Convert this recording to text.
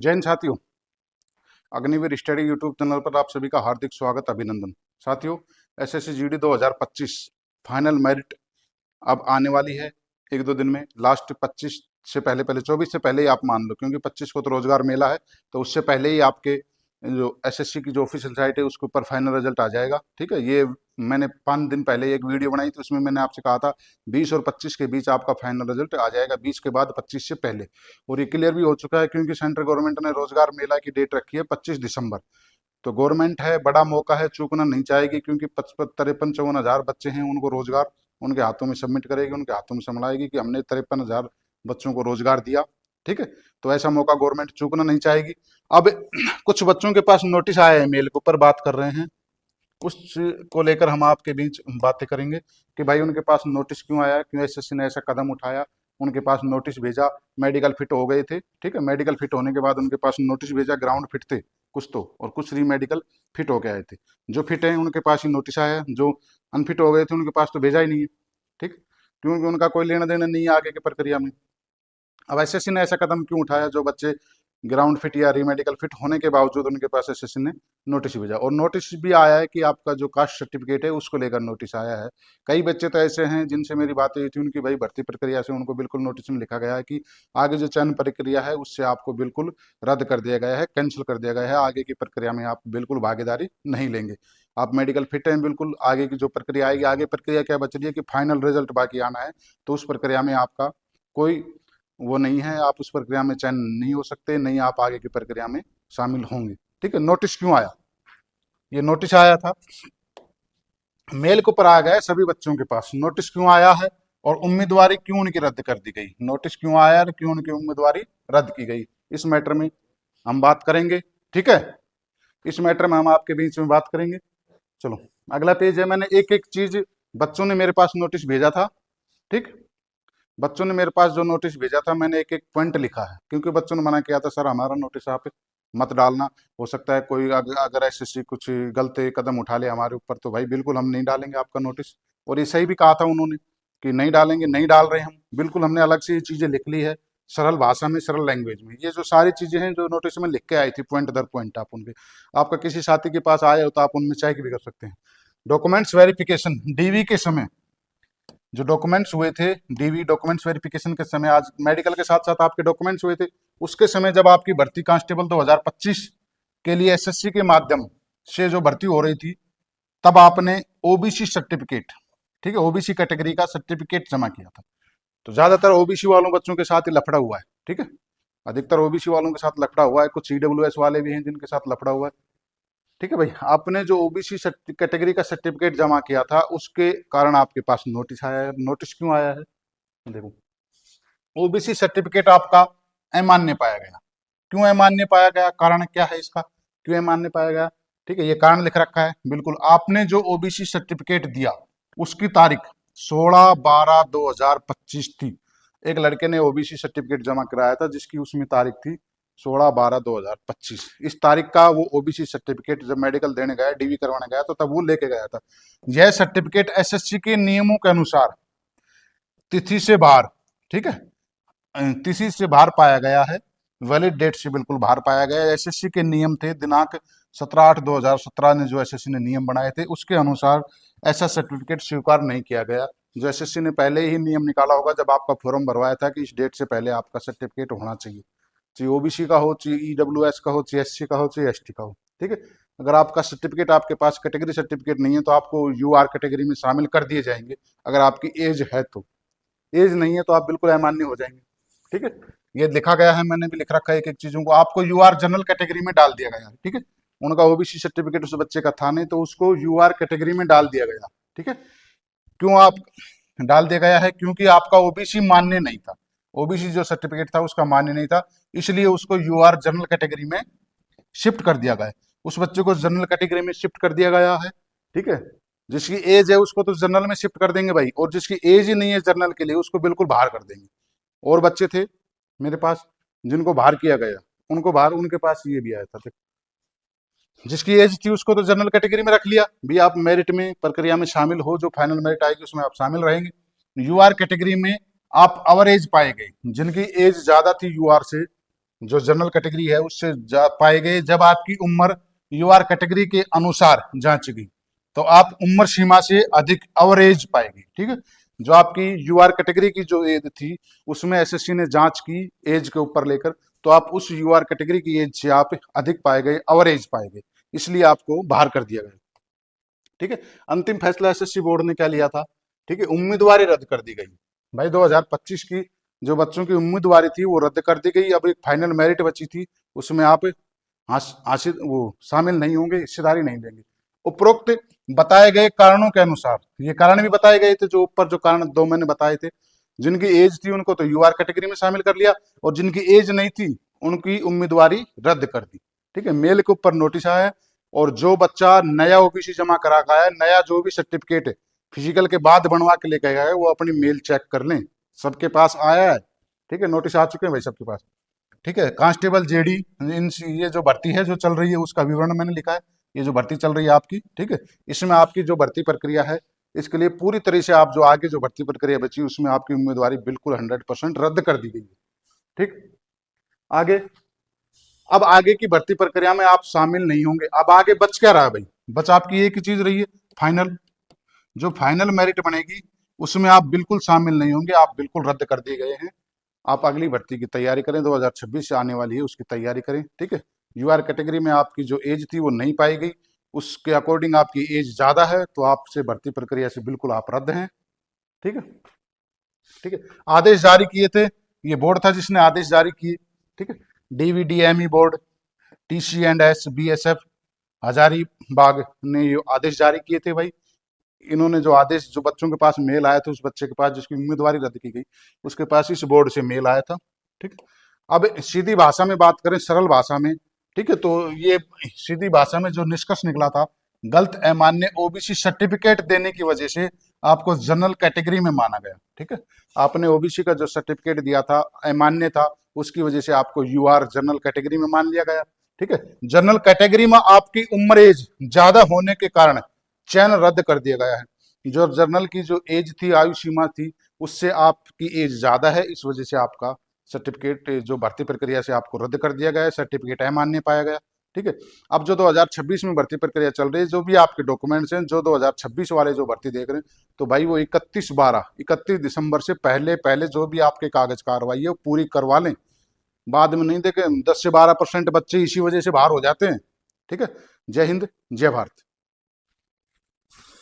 जय हिंद साथियों, Agniveer study YouTube channel पर आप सभी का हार्दिक स्वागत, अभिनंदन। साथियों, एसएससी जीडी 2025 फाइनल मेरिट अब आने वाली है एक दो दिन में। लास्ट 25 से पहले 24 से पहले ही आप मान लो, क्योंकि 25 को तो रोजगार मेला है, तो उससे पहले ही आपके जो एसएससी की जो ऑफिशियल साइट है उसके ऊपर फाइनल रिजल्ट आ जाएगा। ठीक है, ये मैंने 5 दिन पहले एक वीडियो बनाई थी, उसमें मैंने आपसे कहा था 20 और 25 के बीच आपका फाइनल रिजल्ट आ जाएगा, 20 के बाद 25 से पहले। और ये क्लियर भी हो चुका है, क्योंकि सेंट्रल गवर्नमेंट ने रोजगार मेला की डेट रखी है 25 दिसंबर। तो गवर्नमेंट है, बड़ा मौका है, चूकना नहीं चाहेगी, क्योंकि 53-54 हजार बच्चे हैं, उनको रोजगार उनके हाथों में सबमिट करेगी, उनके हाथों में संभलाएगी कि हमने 53 हजार बच्चों को रोजगार दिया। ठीक है, तो ऐसा मौका गवर्नमेंट चूकना नहीं चाहेगी। अब कुछ बच्चों के पास नोटिस आया है, मेल के ऊपर बात कर रहे हैं, उस को लेकर हम आपके बीच बातें करेंगे कि भाई उनके पास नोटिस क्यों आया, क्यों एसएससी ने ऐसा कदम उठाया। उनके पास नोटिस भेजा, मेडिकल फिट हो गए थे। ठीक है, मेडिकल फिट होने के बाद उनके पास नोटिस भेजा, ग्राउंड फिट थे कुछ तो, और कुछ री मेडिकल फिट होके आए थे। जो फिट है उनके पास ही नोटिस आया, जो अनफिट हो गए थे उनके पास तो भेजा ही नहीं है। ठीक, क्योंकि उनका कोई लेना देना नहीं है आगे की प्रक्रिया में। अब एसएससी ने ऐसा कदम क्यों उठाया, जो बच्चे ग्राउंड फिट या रीमेडिकल फिट होने के बावजूद उनके पास एसएससी ने नोटिस भेजा, और नोटिस भी आया है कि आपका जो कास्ट सर्टिफिकेट है उसको लेकर नोटिस आया है। कई बच्चे तो ऐसे हैं जिनसे मेरी बातें हुई थी, उनकी भाई भर्ती प्रक्रिया से उनको बिल्कुल नोटिस में लिखा गया है कि आगे जो चयन प्रक्रिया है उससे आपको बिल्कुल रद्द कर दिया गया है, कैंसिल कर दिया गया है, आगे की प्रक्रिया में आप बिल्कुल भागीदारी नहीं लेंगे। आप मेडिकल फिट हैं बिल्कुल, आगे की जो प्रक्रिया आएगी, आगे प्रक्रिया क्या बच रही है कि फाइनल रिजल्ट बाकी आना है, तो उस प्रक्रिया में आपका कोई वो नहीं है, आप उस प्रक्रिया में चयन नहीं हो सकते, नहीं आप आगे की प्रक्रिया में शामिल होंगे। ठीक है, नोटिस क्यों आया, ये नोटिस आया था, मेल के ऊपर आ गया सभी बच्चों के पास। नोटिस क्यों आया है और उम्मीदवारी क्यों उनकी रद्द कर दी गई, नोटिस क्यों आया और क्यों उनकी उम्मीदवारी रद्द की गई, इस मैटर में हम बात करेंगे। ठीक है, इस मैटर में हम आपके बीच में बात करेंगे। चलो, अगला पेज है। मैंने एक एक चीज, बच्चों ने मेरे पास नोटिस भेजा था। ठीक, बच्चों ने मेरे पास जो नोटिस भेजा था, मैंने एक एक पॉइंट लिखा है, क्योंकि बच्चों ने मना किया था सर हमारा नोटिस आप मत डालना, हो सकता है कोई अगर एसएससी कुछ गलत कदम उठा ले हमारे ऊपर, तो भाई बिल्कुल हम नहीं डालेंगे आपका नोटिस। और ये सही भी कहा था उन्होंने कि नहीं डालेंगे, नहीं डाल रहे हम, बिल्कुल हमने अलग से ये चीजें लिख ली है, सरल भाषा में, सरल लैंग्वेज में। ये जो सारी चीजें हैं जो नोटिस में लिख के आई थी, पॉइंट दर पॉइंट, आप उनके, आपका किसी साथी के पास आए हो तो आप उनमें चेक भी कर सकते हैं। डॉक्यूमेंट्स वेरिफिकेशन डीवी के समय जो डॉक्यूमेंट्स हुए थे, डीवी डॉक्यूमेंट्स वेरिफिकेशन के समय, आज मेडिकल के साथ साथ आपके डॉक्यूमेंट्स हुए थे, उसके समय जब आपकी भर्ती कांस्टेबल 2025 के लिए एसएससी के माध्यम से जो भर्ती हो रही थी, तब आपने ओबीसी सर्टिफिकेट, ठीक है, ओबीसी कैटेगरी का सर्टिफिकेट जमा किया था। तो ज्यादातर ओबीसी वालों बच्चों के साथ ही लफड़ा हुआ है। ठीक है, अधिकतर ओबीसी वालों के साथ लफड़ा हुआ है, कुछ सीडब्ल्यूएस वाले भी हैं जिनके साथ लफड़ा हुआ है। ठीक है भाई, आपने जो ओबीसी कैटेगरी का सर्टिफिकेट जमा किया था, उसके कारण आपके पास नोटिस आया है। नोटिस क्यों आया है, देखो, ओबीसी सर्टिफिकेट आपका अमान्य पाया गया। क्यों अमान्य पाया गया, कारण क्या है इसका, क्यों अमान्य पाया गया? ठीक है, ये कारण लिख रखा है बिल्कुल। आपने जो ओबीसी सर्टिफिकेट दिया उसकी तारीख 16/12/2025 थी। एक लड़के ने ओबीसी सर्टिफिकेट जमा कराया था जिसकी उसमें तारीख थी 16/12/2025। इस तारीख का वो ओबीसी सर्टिफिकेट जब मेडिकल देने गया, डीवी करवाने गया, तो तब वो लेके गया था। यह सर्टिफिकेट एसएससी के नियमों के अनुसार तिथि से बाहर, ठीक है, तिथि से बाहर पाया गया है, वैलिड डेट से बिल्कुल बाहर पाया गया है। एसएससी के नियम थे, दिनांक 17/8/2017 ने जो एसएससी ने नियम बनाए थे उसके अनुसार ऐसा सर्टिफिकेट स्वीकार नहीं किया गया। जो एसएससी ने पहले ही नियम निकाला होगा जब आपका फॉर्म भरवाया था कि इस डेट से पहले आपका सर्टिफिकेट होना चाहिए, चाहे ओबीसी का हो, चाहे ईडब्ल्यूएस का हो, चाहे एससी का हो, चाहे एसटी का हो। ठीक है, अगर आपका सर्टिफिकेट, आपके पास कैटेगरी सर्टिफिकेट नहीं है तो आपको यूआर कैटेगरी में शामिल कर दिए जाएंगे, अगर आपकी एज है तो। एज नहीं है तो आप बिल्कुल अमान्य हो जाएंगे। ठीक है, ये लिखा गया है, मैंने भी लिख रखा है एक एक चीजों को। आपको यूआर जनरल कैटेगरी में डाल दिया गया है। ठीक है, उनका ओबीसी सर्टिफिकेट उस बच्चे का था नहीं, तो उसको यूआर कैटेगरी में डाल दिया गया। ठीक है, क्यों आप डाल दिया गया है, क्योंकि आपका ओबीसी मान्य नहीं था, ओबीसी जो सर्टिफिकेट था उसका मान्य नहीं था, इसलिए उसको यूआर जनरल कैटेगरी में शिफ्ट कर दिया गया है। उस बच्चे को जनरल कैटेगरी में शिफ्ट कर दिया गया है। ठीक है, जिसकी एज है उसको तो जनरल में शिफ्ट कर देंगे भाई, और जिसकी एज ही नहीं है जनरल के लिए उसको बिल्कुल बाहर कर देंगे। और बच्चे थे मेरे पास जिनको बाहर किया गया, उनको बाहर, उनके पास ये भी आया था, जिसकी एज थी उसको तो जनरल कैटेगरी में रख लिया भी, आप मेरिट में प्रक्रिया में शामिल हो, जो फाइनल मेरिट आएगी उसमें आप शामिल रहेंगे। यूआर कैटेगरी में आप अवर एज पाए गए, जिनकी एज ज्यादा थी यूआर से, जो जनरल कैटेगरी है उससे पाए गए जब आपकी उम्र यूआर कैटेगरी के अनुसार जांची गई, तो आप उम्र सीमा से अधिक अवरेज पाएगी। ठीक है, जो आपकी यूआर कैटेगरी की जो एज थी उसमें एसएससी ने जांच की एज के ऊपर लेकर, तो आप उस यूआर कैटेगरी की एज से आप अधिक पाए गए, अवरेज पाए गए, इसलिए आपको बाहर कर दिया गया। ठीक है, अंतिम फैसला एसएससी बोर्ड ने क्या लिया था? ठीक है, उम्मीदवारी रद्द कर दी गई। भाई 2025 की जो बच्चों की उम्मीदवारी थी वो रद्द कर दी गई। अब एक फाइनल मेरिट बची थी, उसमें आप हासिल वो शामिल नहीं होंगे, हिस्सेदारी नहीं लेंगे। उपरोक्त बताए गए कारणों के अनुसार, ये कारण भी बताए गए थे जो ऊपर जो कारण दो मैंने बताए थे, जिनकी एज थी उनको तो यूआर कैटेगरी में शामिल कर लिया, और जिनकी एज नहीं थी उनकी उम्मीदवारी रद्द कर दी। ठीक है, मेल के ऊपर नोटिस आया है, और जो बच्चा नया ओबीसी जमा करा का है, नया जो भी सर्टिफिकेट है फिजिकल के बाद बनवा के लेके गया है, वो अपनी मेल चेक कर लें, सबके पास आया है। ठीक है, नोटिस आ चुके हैं भाई सबके पास। ठीक है, कांस्टेबल जेडी इन ये जो भर्ती है जो चल रही है उसका विवरण मैंने लिखा है। ये जो भर्ती चल रही है आपकी, ठीक है, इसमें आपकी जो भर्ती प्रक्रिया है, इसके लिए पूरी तरह से आप जो आगे जो भर्ती प्रक्रिया बची उसमें आपकी उम्मीदवारी बिल्कुल 100% रद्द कर दी गई है। ठीक, आगे, अब आगे की भर्ती प्रक्रिया में आप शामिल नहीं होंगे। अब आगे बच क्या रहा है भाई? बच आपकी एक ही चीज रही है, फाइनल। जो फाइनल मेरिट बनेगी उसमें आप बिल्कुल शामिल नहीं होंगे, आप बिल्कुल रद्द कर दिए गए हैं। आप अगली भर्ती की तैयारी करें, 2026 से आने वाली है उसकी तैयारी करें। ठीक है, यूआर कैटेगरी में आपकी जो एज थी वो नहीं पाई गई, उसके अकॉर्डिंग आपकी एज ज्यादा है, तो आपसे भर्ती प्रक्रिया से बिल्कुल आप रद्द हैं। ठीक है, ठीक है, आदेश जारी किए थे, ये बोर्ड था जिसने आदेश जारी किए। ठीक है, DVDME board, TC and S BSF Hazaribagh ने ये आदेश जारी किए थे भाई। इन्होंने जो आदेश, जो बच्चों के पास मेल आया था, उस बच्चे के पास जिसकी उम्मीदवारी रद्द की गई, उसके पास इस बोर्ड से मेल आया था। ठीक, अब सीधी भाषा में बात करें, सरल भाषा में, ठीक है, तो ये सीधी भाषा में जो निष्कर्ष निकला था, गलत अमान्य ओबीसी सर्टिफिकेट देने की वजह से आपको जनरल कैटेगरी में माना गया। ठीक है, आपने ओबीसी का जो सर्टिफिकेट दिया था अमान्य था, उसकी वजह से आपको यूआर जनरल कैटेगरी में मान लिया गया। ठीक है, जनरल कैटेगरी में आपकी उम्र एज ज्यादा होने के कारण चयन रद्द कर दिया गया है। जो जनरल की जो एज थी, आयु सीमा थी, उससे आपकी एज ज्यादा है, इस वजह से आपका सर्टिफिकेट जो भर्ती प्रक्रिया से आपको रद्द कर दिया गया है, सर्टिफिकेट अमान्य पाया गया। ठीक है, अब जो 2026 में भर्ती प्रक्रिया चल रही है, जो भी आपके डॉक्यूमेंट्स हैं, जो 2026 वाले जो भर्ती देख रहे हैं, तो भाई वो 31 दिसंबर से पहले पहले जो भी आपके कागज कार्रवाई है वो पूरी करवा लें। बाद में नहीं देखे 10 से 12% बच्चे इसी वजह से बाहर हो जाते हैं। ठीक है, जय हिंद, जय भारत।